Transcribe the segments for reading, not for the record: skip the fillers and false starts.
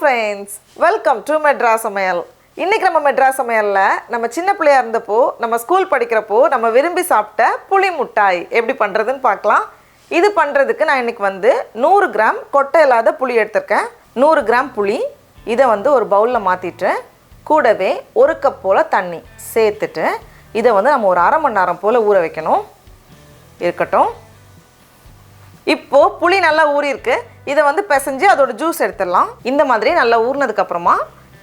friends, welcome to Madras Samayal. இன்னைக்கு நம்ம மெட்ராஸ் சமையல்ல நம்ம சின்ன பிள்ளையா இருந்தப்போ நம்ம ஸ்கூல் படிக்கிறப்போ நம்ம விரும்பி சாப்பிட்ட புளி முட்டாய் எப்படி பண்றதுன்னு பார்க்கலாம். இது பண்றதுக்கு நான் இன்னைக்கு 100 கிராம் கொட்டை இல்லாத புளி எடுத்துர்க்கேன். 100 கிராம் புளி இத ஒரு பவுல்ல மாத்திட்டு கூடவே 1 கப் போல தண்ணி சேர்த்துட்டு இத நம்ம ஒரு அரை மணி நேரம் போல ஊற வைக்கணும். இருக்கட்டும். இப்போ புளி நல்லா ஊறி இருக்கு. இத பிசைஞ்சு அதோட ஜூஸ் எடுத்துடலாம். இந்த மாதிரி நல்லா ஊறினதுக்கு அப்புறமா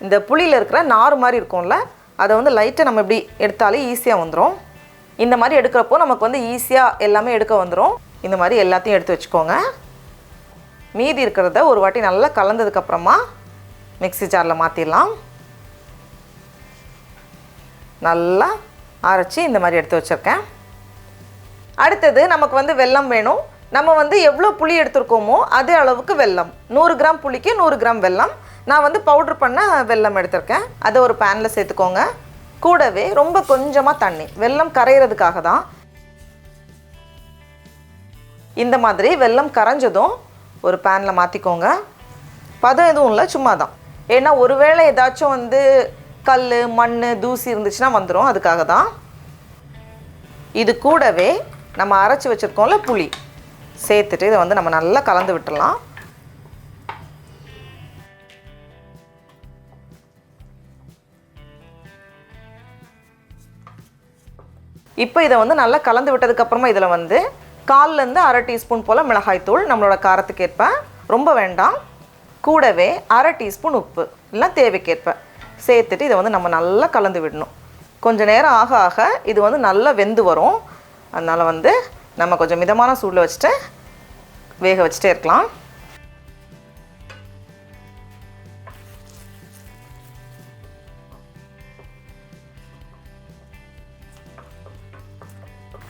இந்த புளியில இருக்கிற நார் மாதிரி இருக்கும்ல அதை லைட்டா நம்ம இப்படி எடுத்தாலே ஈஸியா வந்துரும். இந்த மாதிரி எடுக்கிறப்போ நமக்கு ஈஸியா எல்லாமே எடுக்க வந்துரும். இந்த மாதிரி எல்லாத்தையும் எடுத்து வச்சுக்கோங்க. மீதி இருக்கிறத ஒரு வாட்டி நல்லா கலந்ததுக்கு அப்புறமா மிக்ஸி ஜார்ல மாத்திடலாம். நல்லா அரைச்சி இந்த மாதிரி எடுத்து வச்சிருக்கேன். அடுத்தது நமக்கு வெல்லம் வேணும். நம்ம எவ்வளோ புளி எடுத்துருக்கோமோ அதே அளவுக்கு வெல்லம். 100 கிராம் புளிக்கு 100 கிராம் வெல்லம். நான் பவுடர் பண்ண வெல்லம் எடுத்திருக்கேன். அதை ஒரு பேனில் சேர்த்துக்கோங்க. கூடவே ரொம்ப கொஞ்சமாக தண்ணி, வெல்லம் கரையிறதுக்காக தான். இந்த மாதிரி வெல்லம் கரைஞ்சதும் ஒரு பேனில் மாற்றிக்கோங்க. பதம் எதுவும் இல்லை, சும்மா தான். ஏன்னா ஒருவேளை ஏதாச்சும் கல் மண் தூசி இருந்துச்சுன்னா வந்துடும், அதுக்காக தான். இது கூடவே நம்ம அரைச்சி வச்சுருக்கோம்ல புளி சேர்த்துட்டு இதை நம்ம நல்லா கலந்து விட்டுடலாம். இப்போ இதை நல்லா கலந்து விட்டதுக்கப்புறமா இதில் 1/4 அரை டீஸ்பூன் போல் மிளகாய்த்தூள், நம்மளோட காரத்துக்கு ஏற்ப, ரொம்ப வேண்டாம். கூடவே அரை டீஸ்பூன் உப்பு, இல்லை தேவைக்கேற்ப சேர்த்துட்டு இதை நம்ம நல்லா கலந்து விடணும். கொஞ்சம் நேரம் ஆக ஆக இது நல்லா வெந்து வரும். அதனால் நம்ம கொஞ்சம் மிதமான சூடில் வச்சுட்டு வேக வச்சுட்டே இருக்கலாம்.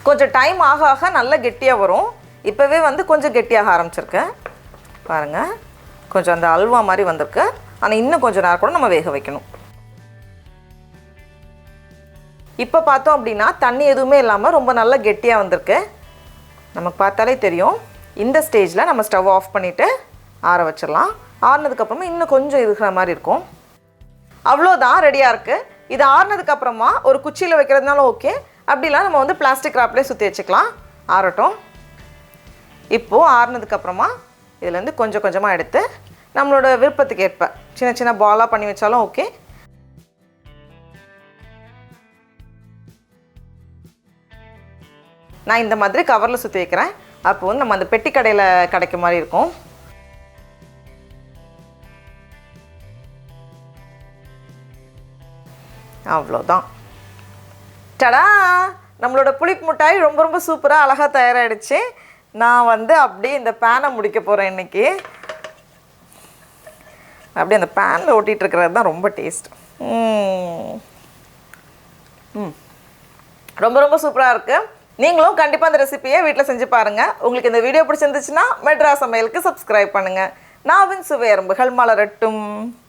கொஞ்சம் டைம் ஆக ஆக நல்லா கெட்டியாக வரும். இப்போவே கொஞ்சம் கெட்டியாக ஆரம்பிச்சிருக்கேன் பாருங்கள். கொஞ்சம் அந்த அல்வா மாதிரி வந்திருக்கு. ஆனால் இன்னும் கொஞ்சம் நேரம் கூட நம்ம வேக வைக்கணும். இப்போ பார்த்தோம் அப்படின்னா தண்ணி எதுவுமே இல்லாமல் ரொம்ப நல்லா கெட்டியாக வந்திருக்கு. நமக்கு பார்த்தாலே தெரியும். இந்த ஸ்டேஜில் நம்ம ஸ்டவ் ஆஃப் பண்ணிவிட்டு ஆற வச்சிடலாம். ஆறினதுக்கப்புறமா இன்னும் கொஞ்சம் இருக்கிற மாதிரி இருக்கும். அவ்வளோதான், ரெடியாக இருக்குது. இது ஆறினதுக்கப்புறமா ஒரு குச்சியில் வைக்கிறதுனால ஓகே, அப்படிலாம் நம்ம பிளாஸ்டிக் ராப்லேயே சுற்றி வச்சுக்கலாம். ஆறட்டும். இப்போது ஆறினதுக்கப்புறமா இதுலேருந்து கொஞ்சம் கொஞ்சமாக எடுத்து நம்மளோட விருப்பத்துக்கு ஏற்ப சின்ன சின்ன பாலாக பண்ணி வச்சாலும் ஓகே. நான் இந்த மாதிரி கவரில் சுற்றி வைக்கிறேன். அப்போ நம்ம அந்த பெட்டி கடையில் கிடைக்க மாதிரி இருக்கும். அவ்வளோதான். டடா, நம்மளோட புளிப்பு மிட்டாய் ரொம்ப ரொம்ப சூப்பராக அழகாக தயாராகிடுச்சு. நான் அப்படியே இந்த பேனை முடிக்க போகிறேன் இன்றைக்கி. அப்படியே அந்த பேனில் ஓட்டிகிட்டு இருக்கிறது தான் ரொம்ப டேஸ்ட். ரொம்ப ரொம்ப சூப்பராக இருக்குது. நீங்களும் கண்டிப்பாக அந்த ரெசிபியை வீட்டில் செஞ்சு பாருங்கள். உங்களுக்கு இந்த வீடியோ பிடிச்சிருந்துச்சுன்னா மெட்ராஸ் சமையலுக்கு சப்ஸ்கிரைப் பண்ணுங்கள். நாவின் சுவை எறும்புகள் மலரட்டும்.